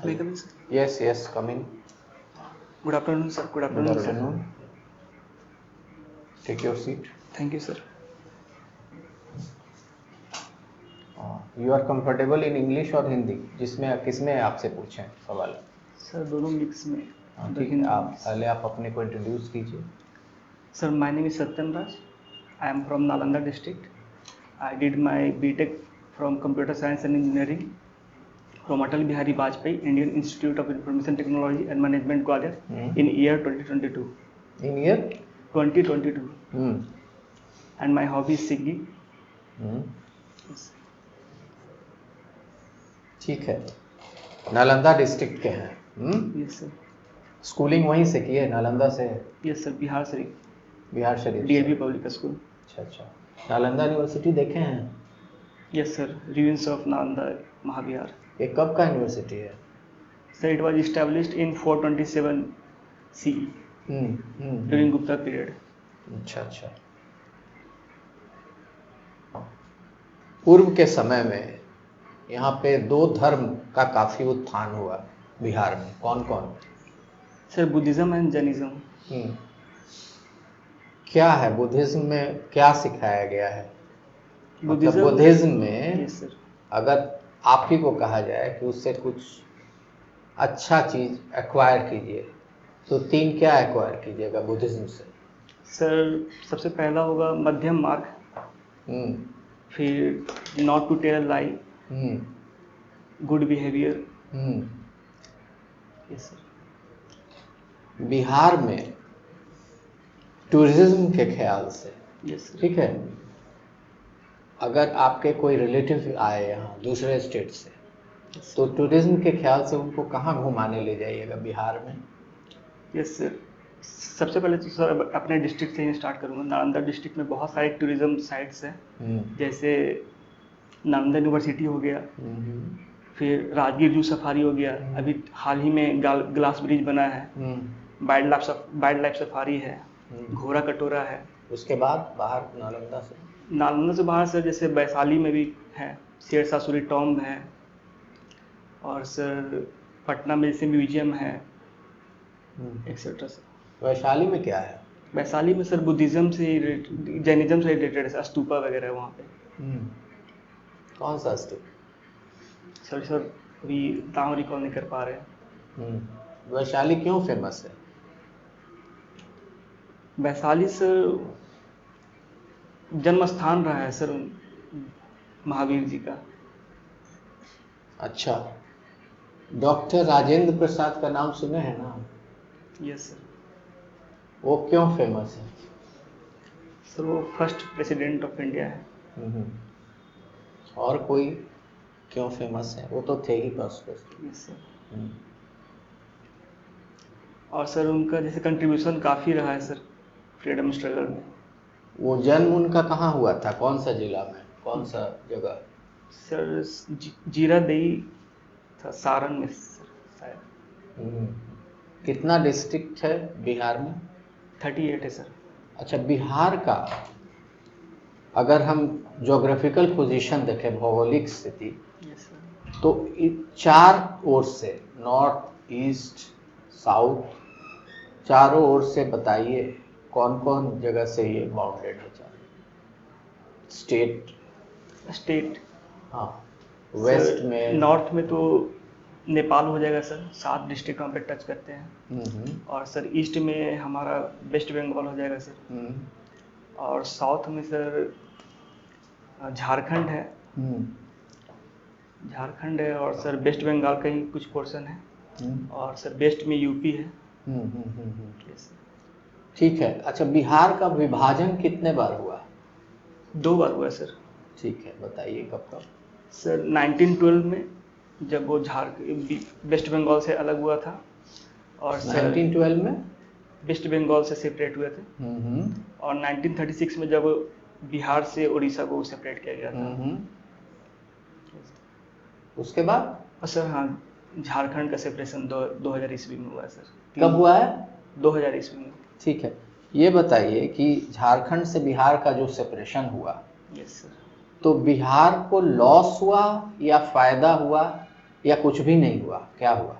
May I come in, sir? Yes, yes, come in. Good afternoon, sir. Good Good afternoon, sir. afternoon. Take your seat. Thank you, sir. You are comfortable in English और हिंदी, जिसमें किसमें आपसे पूछें सवाल? Sir दोनों mix में. ठीक है, आप पहले आप अपने को इंट्रोड्यूस कीजिए. Sir, my name is Satyam Raj. I am from Nalanda district. I did my BTech from Computer Science and Engineering from Atal Bihari Vajpayee Indian Institute of Information Technology and Management, Gwalior, in year 2022. In year 2022. And my hobby is singing. Yes. ठीक है, Nalanda district के हैं. Yes, sir. Schooling वहीं से की है, नालंदा से? Yes, sir. Bihar Sharif. Bihar Sharif. DAV Public School. अच्छा. नालंदा यूनिवर्सिटी देखे हैं? Yes, sir. Ruins of Nalanda Mahavihar. ये कब का यूनिवर्सिटी है? Sir, it was established in 427 CE during Gupta period. अच्छा. पूर्व के समय में यहाँ पे दो धर्म का काफी उत्थान हुआ बिहार में. कौन कौन? Sir Buddhism and Jainism. क्या है बुद्धिज्म में, क्या सिखाया गया है? मतलब बुद्धिज्म में अगर आप ही को कहा जाए कि उससे कुछ अच्छा चीज एक्वायर कीजिए, तो तीन क्या एक्वायर कीजिएगा बुद्धिज्म से? सर सबसे पहला होगा मध्यम मार्ग, फिर not to tell lie, good behaviour. Yes sir. Bihar में टूरिज्म के ख्याल से, यस सर, ठीक है, अगर आपके कोई रिलेटिव आए यहाँ दूसरे स्टेट से, तो टूरिज्म के ख्याल से उनको कहाँ घुमाने ले जाइएगा बिहार में? Yes sir. सबसे पहले तो सर अपने डिस्ट्रिक्ट से ही स्टार्ट करूँगा. नालंदा डिस्ट्रिक्ट में बहुत सारे टूरिज्म साइट्स हैं, जैसे नालंदा यूनिवर्सिटी हो गया, फिर राजगीर जू सफारी हो गया, अभी हाल ही में ग्लास ब्रिज बना है, वाइल्ड लाइफ सफारी है, घोड़ा कटोरा है. उसके बाद बाहर नालंदा से बाहर सर जैसे वैशाली में भी है, शेरशाह सूरी टॉम्ब है, और सर पटना में जैसे म्यूजियम है, एक्सेट्रा. सर वैशाली में क्या है? वैशाली में सर बुद्धिज्म से जैनिज्म से रिलेटेड है, स्तूपा वगैरह है वहाँ पे. कौन सा स्तूप? सर अभी नाम रिकॉल नहीं कर पा रहे हैं. वैशाली क्यों फेमस है? वैशाली सर जन्म स्थान रहा है सर महावीर जी का. अच्छा. डॉक्टर राजेंद्र प्रसाद का नाम सुने हैं ना? Yes sir. वो क्यों फेमस है? सर वो फर्स्ट प्रेसिडेंट ऑफ इंडिया है. और कोई क्यों फेमस है? वो तो थे ही फर्स्ट. Yes sir. और सर उनका जैसे कंट्रीब्यूशन काफ़ी रहा है सर फ्रीडम स्ट्रगल में. वो जन्म उनका कहाँ हुआ था? कौन सा जिला में, कौन सा जगह? सर जीरादेई था, सारण में सर शायद. कितना डिस्ट्रिक्ट है बिहार में? 38 है सर. अच्छा. बिहार का अगर हम ज्योग्राफिकल पोजीशन देखें, भौगोलिक स्थिति, तो चार ओर से, नॉर्थ ईस्ट साउथ, चारों ओर से बताइए कौन कौन जगह से ये बाउंडेड है? स्टेट. हाँ. वेस्ट में, नॉर्थ में तो नेपाल हो जाएगा सर, 7 डिस्ट्रिक्ट हम पे टच करते हैं. और सर ईस्ट में हमारा वेस्ट बंगाल हो जाएगा सर. और साउथ में सर झारखंड है. और सर वेस्ट बंगाल का ही कुछ पोर्शन है. और सर वेस्ट में यूपी है. ठीक है. अच्छा, बिहार का विभाजन कितने बार हुआ? 2 बार हुआ सर. ठीक है, बताइए कब कब? सर 1912 में, जब वो वेस्ट बंगाल से अलग हुआ था. और सर 1912 में वेस्ट बंगाल से सेपरेट हुए थे. और 1936 में जब बिहार से उड़ीसा को सेपरेट किया गया था. उसके बाद? और सर हाँ, झारखंड का सेपरेशन 2000 ईस्वी में हुआ है सर. कब हुआ है? 2000 ईस्वी में. ठीक है. ये बताइए कि झारखंड से बिहार का जो सेपरेशन हुआ, यस सर, तो बिहार को लॉस हुआ या फायदा हुआ या कुछ भी नहीं हुआ, क्या हुआ?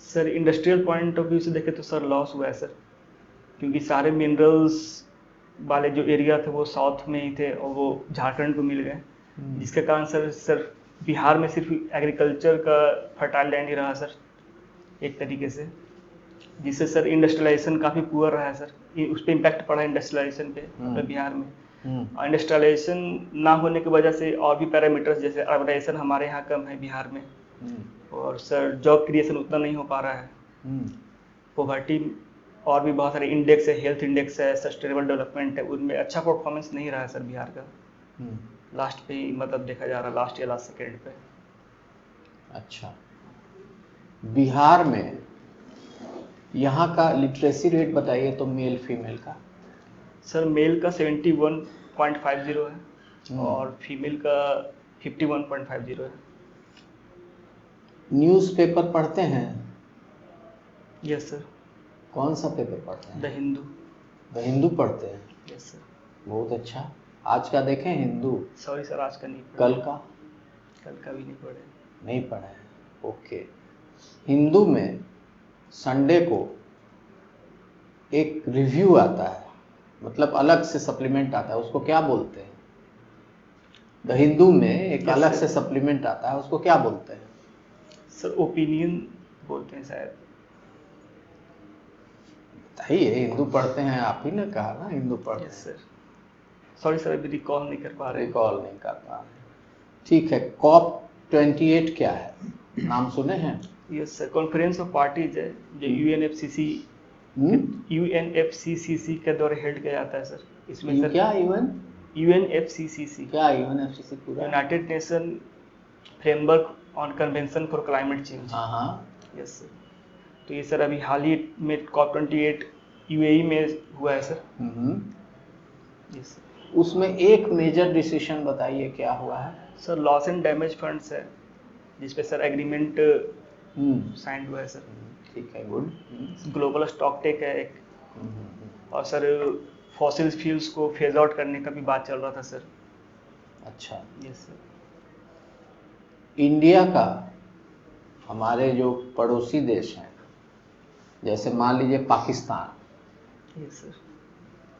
Sir industrial point of view से देखें तो सर लॉस हुआ है सर, क्योंकि सारे मिनरल्स वाले जो एरिया थे वो साउथ में ही थे और वो झारखंड को मिल गए, जिसके कारण सर बिहार में सिर्फ एग्रीकल्चर का फर्टाइल लैंड ही रहा सर एक तरीके से, जिससे सर इंडस्ट्रियलाइजेशन काफ़ी पुअर रहा है सर, उस पर इम्पैक्ट पड़ा है इंडस्ट्रियलाइजेशन पे अपने बिहार में। इंडस्ट्रियलाइजेशन ना होने की वजह से और भी पैरामीटर्स जैसे अर्बनाइजेशन हमारे यहाँ कम है बिहार में, और सर जॉब क्रिएशन उतना नहीं हो पा रहा है, पॉवर्टी और भी बहुत सारे इंडेक्स है, हेल्थ इंडेक्स है, सस्टेनेबल डेवलपमेंट है, उनमें अच्छा परफॉर्मेंस नहीं रहा है सर बिहार का, लास्ट पे ही मतलब देखा जा रहा है, लास्ट या लास्ट सेकेंड पे। अच्छा, बिहार में यहाँ का लिटरेसी रेट बताइए तो मेल फीमेल का। सर मेल का 71.50 है और फीमेल का 51.50 है। न्यूज़पेपर पढ़ते हैं? Yes sir. कौन सा पेपर पढ़ते हैं? द हिंदू। द हिंदू पढ़ते हैं? Yes sir. बहुत अच्छा। आज का देखें हिंदू? सॉरी सर आज का नहीं पढ़े। कल का? कल का भी नहीं पढ़े। नहीं पढ़े, ओके। हिंदू में संडे को एक रिव्यू आता है, मतलब अलग से सप्लीमेंट आता है, उसको क्या बोलते हैं? द हिंदू में एक अलग से सप्लीमेंट आता है, उसको क्या बोलते हैं? सर ओपिनियन बोलते हैं शायद। बताइए, हिंदू पढ़ते हैं, आप ही ने कहा ना हिंदू पढ़ते हैं। Yes sir. सॉरी सर अभी रिकॉल नहीं कर पा रहे। रिकॉल नहीं कर पा रहे, ठीक है। COP28 क्या है, नाम सुने हैं? Yes sir, conference of parties है जो UNFCCC के द्वारा हेल्ड किया जाता है सर। इसमें सर क्या UNFCCC क्या UNFCCC पूरा? United nation framework on convention for climate change. हाँ। Yes sir. तो ये सर अभी हाल ही में COP28 UAE में हुआ है सर। Yes sir. उसमें एक मेजर डिसीजन बताइए क्या हुआ है? Sir loss and damage funds है जिसपे सर एग्रीमेंट साइन हुआ है सर। ठीक है, गुड। ग्लोबल स्टॉक टेक है एक, और सर फॉसिल फ्यूल्स को फेज आउट करने का भी बात चल रहा था सर। अच्छा। Yes sir. इंडिया का हमारे जो पड़ोसी देश हैं, जैसे मान लीजिए पाकिस्तान। Yes sir.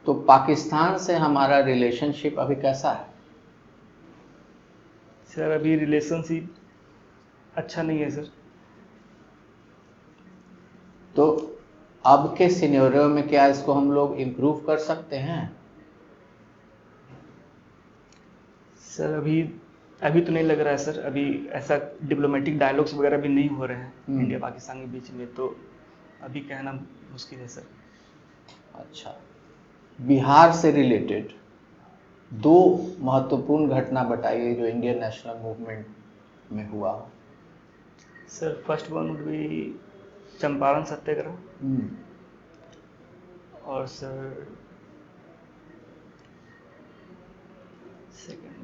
तो पाकिस्तान से हमारा रिलेशनशिप अभी कैसा है? सर अभी रिलेशनशिप अच्छा नहीं है सर। तो अब के सिनेरियो में क्या इसको हम लोग इम्प्रूव कर सकते हैं? सर अभी तो नहीं लग रहा है सर, अभी ऐसा डिप्लोमेटिक डायलॉग्स वगैरह भी नहीं हो रहे हैं इंडिया पाकिस्तान के बीच में, तो अभी कहना मुश्किल है सर। अच्छा, बिहार से रिलेटेड दो महत्वपूर्ण घटना बताइए जो इंडियन नेशनल मूवमेंट में हुआ हो। Sir first one would be Champaran Satyagraha, और sir second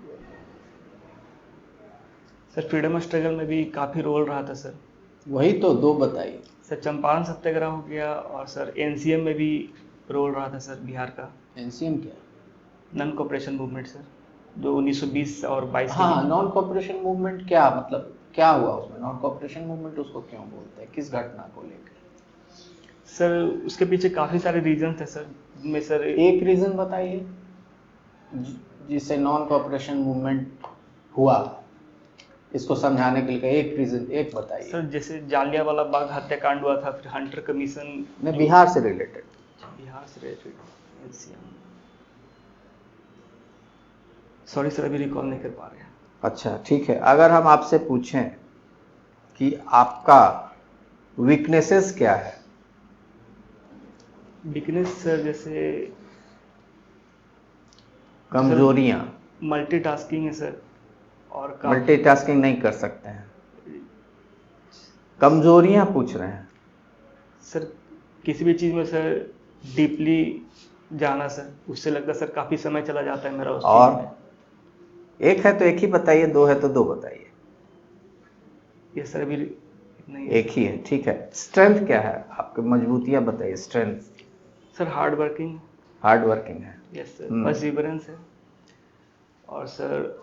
sir freedom struggle में भी काफ़ी रोल रहा था सर। वही तो दो बताइए। सर चंपारण सत्याग्रह हो गया, और सर NCM में भी रोल रहा था सर बिहार का। NCM क्या? नॉन कॉपरेशन मूवमेंट सर, जो 1920 और 22 हाँ, नॉन कॉपरेशन मूवमेंट क्या मतलब, क्या हुआ उसमें? नॉन कॉपरेशन मूवमेंट उसको क्यों बोलते हैं, किस घटना को लेकर? सर उसके पीछे काफ़ी सारे रीजन थे सर, जिनमें सर एक रीजन बताइए जिससे नॉन कॉपरेशन मूवमेंट हुआ, इसको समझाने के लिए एक रीजन एक बताइए। सर जैसे जालियांवाला बाग हत्याकांड हुआ था, फिर हंटर कमीशन में बिहार से रिलेटेड। बिहार से रिलेटेड NCM, सॉरी सर अभी रिकॉल नहीं कर पा रहे हैं। अच्छा ठीक है, अगर हम आपसे पूछें कि आपका वीकनेसेस क्या है? वीकनेस सर जैसे कमजोरियां। मल्टीटास्किंग है सर, और मल्टीटास्किंग नहीं कर सकते हैं। कमजोरियां पूछ रहे हैं सर, किसी भी चीज़ में सर डीपली जाना सर, उससे लगता है सर काफ़ी समय चला जाता है मेरा उस चीज़ में। एक है तो एक ही बताइए, दो है तो दो बताइए। ये सर अभी नहीं एक ही है, ठीक है। स्ट्रेंथ क्या है आपकी, मजबूतियां बताइए। स्ट्रेंथ सर हार्ड वर्किंग है। यस सर, परसिवरेंस है, और सर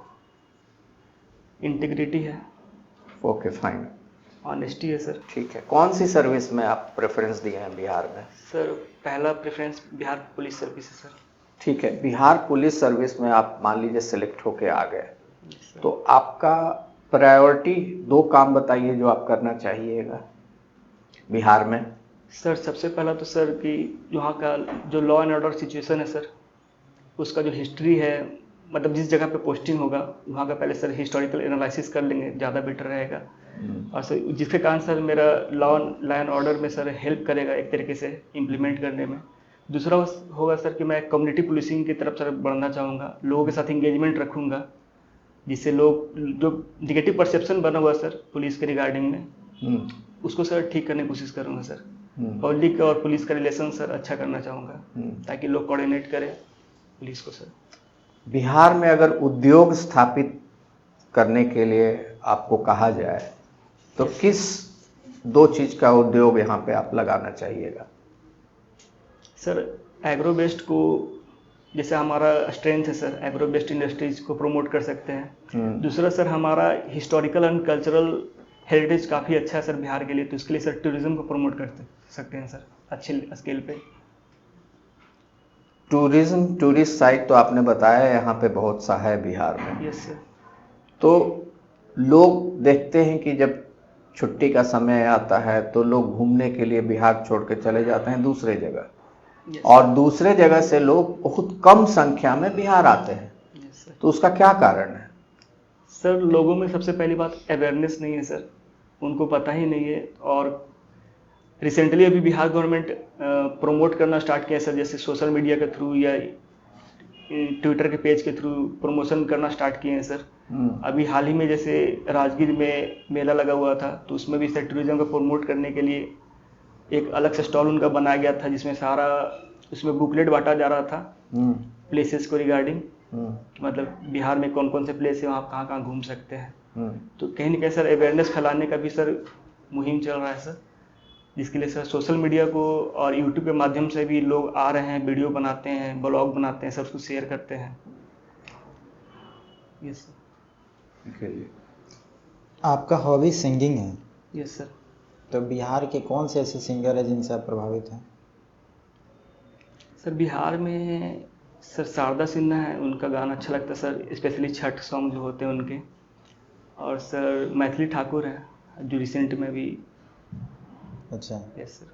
इंटीग्रिटी है। Okay fine. ऑनेस्टी है सर। ठीक है, कौन सी सर्विस में आप प्रेफरेंस दिए हैं बिहार में? सर पहला प्रेफरेंस बिहार पुलिस सर्विस है सर। ठीक है, बिहार पुलिस सर्विस में आप मान लीजिए सेलेक्ट होके आ गए, तो आपका प्रायोरिटी 2 काम बताइए जो आप करना चाहिएगा बिहार में। सर सबसे पहला तो सर कि यहाँ का जो लॉ एंड ऑर्डर सिचुएशन है सर, उसका जो हिस्ट्री है, मतलब जिस जगह पे पोस्टिंग होगा वहाँ का पहले सर हिस्टोरिकल एनालिसिस कर लेंगे, ज़्यादा बेटर रहेगा। और सर जिसके कारण सर मेरा लॉ एंड ऑर्डर में सर हेल्प करेगा एक तरीके से इम्प्लीमेंट करने में। दूसरा होगा सर कि मैं कम्युनिटी पुलिसिंग की तरफ सर बढ़ना चाहूँगा, लोगों के साथ इंगेजमेंट रखूँगा, जिससे लोग जो निगेटिव परसेप्शन बना हुआ सर पुलिस के रिगार्डिंग में, उसको सर ठीक करने की कोशिश करूँगा सर। पब्लिक और पुलिस का रिलेशन सर अच्छा करना चाहूँगा ताकि लोग कोऑर्डिनेट करें पुलिस को सर। बिहार में अगर उद्योग स्थापित करने के लिए आपको कहा जाए तो किस 2 चीज़ का उद्योग यहाँ पे आप लगाना चाहिएगा? सर एग्रो बेस्ड को, जैसे हमारा स्ट्रेंथ है सर, एग्रो बेस्ड इंडस्ट्रीज को प्रमोट कर सकते हैं। दूसरा सर हमारा हिस्टोरिकल एंड कल्चरल हेरिटेज काफ़ी अच्छा है सर बिहार के लिए, तो इसके लिए सर टूरिज्म को प्रमोट कर सकते हैं सर अच्छे स्केल पे। टूरिज्म, टूरिस्ट साइट तो आपने बताया यहाँ पे बहुत सा है बिहार में। Yes sir. तो लोग देखते हैं कि जब छुट्टी का समय आता है तो लोग घूमने के लिए बिहार छोड़ के चले जाते हैं दूसरे जगह, और दूसरे जगह से लोग बहुत कम संख्या में बिहार आते हैं। तो उसका क्या कारण है? सर लोगों में सबसे पहली बात अवेयरनेस नहीं है सर, उनको पता ही नहीं है। और रिसेंटली अभी बिहार गवर्नमेंट प्रमोट करना स्टार्ट किया सर, जैसे सोशल मीडिया के थ्रू या ट्विटर के पेज के थ्रू प्रमोशन करना स्टार्ट किए हैं सर। अभी हाल ही में जैसे राजगीर में मेला लगा हुआ था, तो उसमें भी सर टूरिज्म को प्रमोट करने के लिए एक अलग से स्टॉल उनका बनाया गया था, जिसमें सारा उसमें बुकलेट बांटा जा रहा था प्लेसेस को रिगार्डिंग, मतलब बिहार में कौन कौन से प्लेस है, वहाँ कहाँ कहाँ घूम सकते हैं। तो कहीं ना कहीं सर अवेयरनेस फैलाने का भी सर मुहिम चल रहा है सर, जिसके लिए सर सोशल मीडिया को और यूट्यूब के माध्यम से भी लोग आ रहे हैं, वीडियो बनाते हैं, ब्लॉग बनाते हैं, सब उसको शेयर करते हैं। Yes sir. आपका हॉबी सिंगिंग है? Yes sir. तो बिहार के कौन से ऐसे सिंगर हैं जिनसे आप प्रभावित हैं? सर बिहार में सर शारदा सिन्हा है, उनका गाना अच्छा लगता है सर, स्पेशली छठ सॉन्ग जो होते हैं उनके। और सर मैथिली ठाकुर है जो रिसेंट में भी। अच्छा। Yes sir.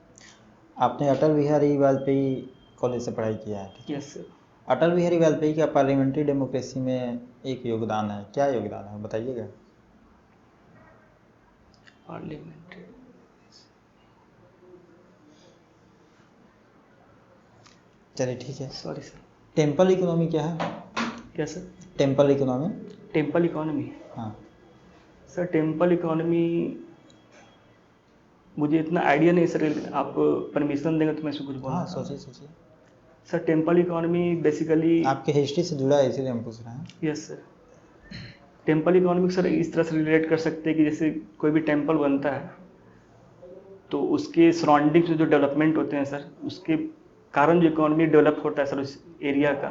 आपने अटल बिहारी वाजपेयी कॉलेज से पढ़ाई किया है? Yes sir. अटल बिहारी वाजपेयी का पार्लियामेंट्री डेमोक्रेसी में एक योगदान है, क्या योगदान है बताइएगा? पार्लियामेंट्री, चलिए ठीक है। Sorry sir. टेम्पल इकोनॉमी क्या है? क्या sir? Temple economy. Temple economy. हाँ सर टेम्पल इकोनॉमी मुझे इतना आइडिया नहीं सर, आप परमिशन देंगे तो मैं इसको कुछ बोलूँ। हाँ सोचिए सोचिए। सर टेम्पल इकोनॉमी बेसिकली आपके हिस्ट्री से जुड़ा है इसीलिए हम पूछ रहे हैं। Yes sir. Temple economic sir इस तरह से रिलेट कर सकते हैं कि जैसे कोई भी टेम्पल बनता है तो उसके सराउंडिंग्स में जो डेवलपमेंट होते हैं सर, उसके कारण जो इकोनॉमी डेवलप होता है सर उस एरिया का,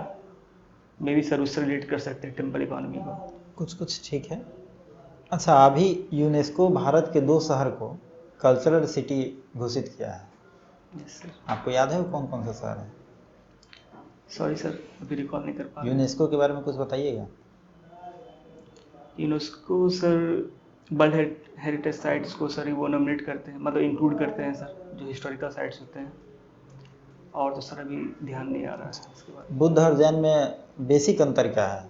मे भी सर उससे रिलेट कर सकते हैं टेम्पल इकोनॉमी को। कुछ ठीक है। अच्छा, अभी यूनेस्को भारत के 2 शहर को कल्चरल सिटी घोषित किया है। Yes sir. आपको याद है वो कौन कौन सा शहर है? सॉरी सर अभी रिकॉल नहीं कर पा रहा। यूनेस्को के बारे में कुछ बताइएगा। UNESCO sir world heritage sites को सर वो नॉमिनेट करते हैं, मतलब इंक्लूड करते हैं सर, जो हिस्टोरिकल साइट्स होते हैं। और तो सर अभी ध्यान नहीं आ रहा है इसके बाद। बुद्ध और जैन में बेसिक अंतर क्या है?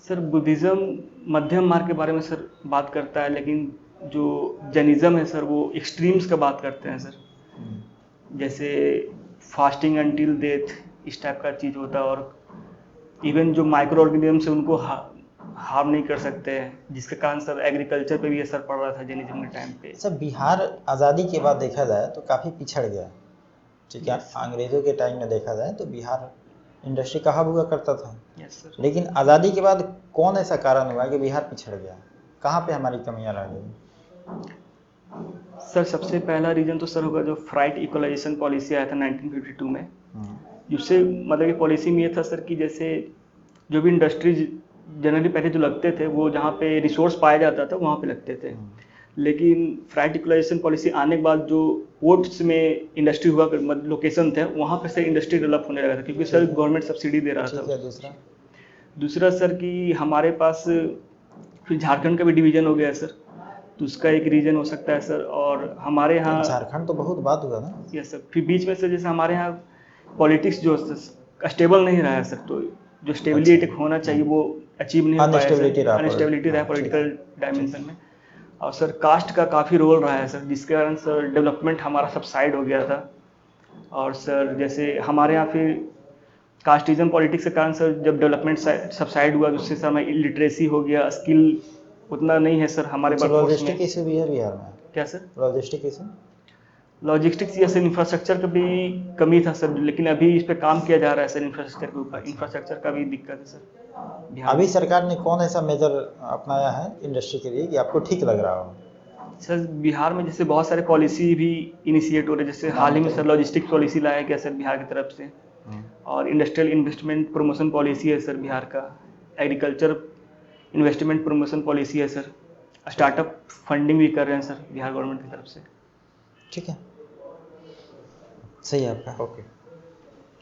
सर बुद्धिज़्म मध्यम मार्ग के बारे में सर बात करता है, लेकिन जो जैनिज़्म है सर वो एक्सट्रीम्स का बात करते हैं सर, जैसे फास्टिंग अंटिल डेथ, इस टाइप का चीज़ होता है। और इवन जो माइक्रो ऑर्गेनिज्म से उनको हार्म नहीं कर सकते हैं, जिसके कारण सर एग्रीकल्चर पे भी असर पड़ रहा था जैनिज्म के टाइम पे। सर बिहार आज़ादी के बाद देखा जाए तो काफ़ी पिछड़ गया, ठीक है। अंग्रेज़ों के टाइम में देखा जाए तो बिहार इंडस्ट्री का हब हुआ करता था। Yes sir. लेकिन आज़ादी के बाद कौन ऐसा कारण हुआ कि बिहार पिछड़ गया? कहाँ पे हमारी कमियां रह गई? सर सबसे पहला रीजन तो सर होगा जो फ्राइट इक्वलाइजेशन पॉलिसी आया था 1952 में, जिससे मतलब कि पॉलिसी में ये था सर कि जैसे जो भी इंडस्ट्रीज जनरली पहले जो लगते थे वो जहाँ पे रिसोर्स पाया जाता था वहाँ पे लगते थे, लेकिन फ्लैट इक्वलाइजेशन पॉलिसी आने के बाद जो पोर्ट्स में इंडस्ट्री हुआ लोकेशन थे वहाँ पे सर इंडस्ट्री डेवलप होने लगा था, क्योंकि सर गवर्नमेंट सब्सिडी दे रहा था। दूसरा सर कि हमारे पास फिर झारखंड का भी डिवीजन हो गया है सर, तो उसका एक रीजन हो सकता है सर। और हमारे यहाँ झारखंड तो बहुत बात हुआ ना। यस सर, फिर बीच में सर जैसे हमारे यहाँ पॉलिटिक्स जो स्टेबल नहीं रहा है सर, तो जो स्टेबिलिटी होना चाहिए वो अचीव नहीं हो पाया सर, अनस्टेबिलिटी रहा पॉलिटिकल डायमेंशन में। और सर कास्ट का काफ़ी रोल रहा है सर, जिसके कारण सर डेवलपमेंट हमारा सबसाइड हो गया था। और सर जैसे हमारे यहाँ फिर कास्टिज्म पॉलिटिक्स के कारण सर जब डेवलपमेंट सबसाइड हुआ, उससे सर हमें इलिटरेसी हो गया, स्किल उतना नहीं है सर हमारे पास। लॉजिस्टिक इशू भी है बिहार में। क्या सर? लॉजिस्टिक इशू, लॉजिस्टिक्स या सर इंफ्रास्ट्रक्चर का भी कमी था सर, लेकिन अभी इस पे काम किया जा रहा है सर इंफ्रास्ट्रक्चर के ऊपर। इंफ्रास्ट्रक्चर का भी दिक्कत है सर। अभी सरकार ने कौन ऐसा मेजर अपनाया है इंडस्ट्री के लिए कि आपको ठीक लग रहा हो? सर बिहार में जैसे बहुत सारे पॉलिसी भी इनिशिएट हो रहे हैं, जैसे हाल ही में सर लॉजिस्टिक पॉलिसी लाया गया सर बिहार की तरफ से, और इंडस्ट्रियल इन्वेस्टमेंट प्रमोशन पॉलिसी है सर बिहार का, एग्रीकल्चर इन्वेस्टमेंट प्रमोशन पॉलिसी है सर, स्टार्टअप फंडिंग भी कर रहे हैं सर बिहार गवर्नमेंट की तरफ से। ठीक है, सही है आपका। ओके।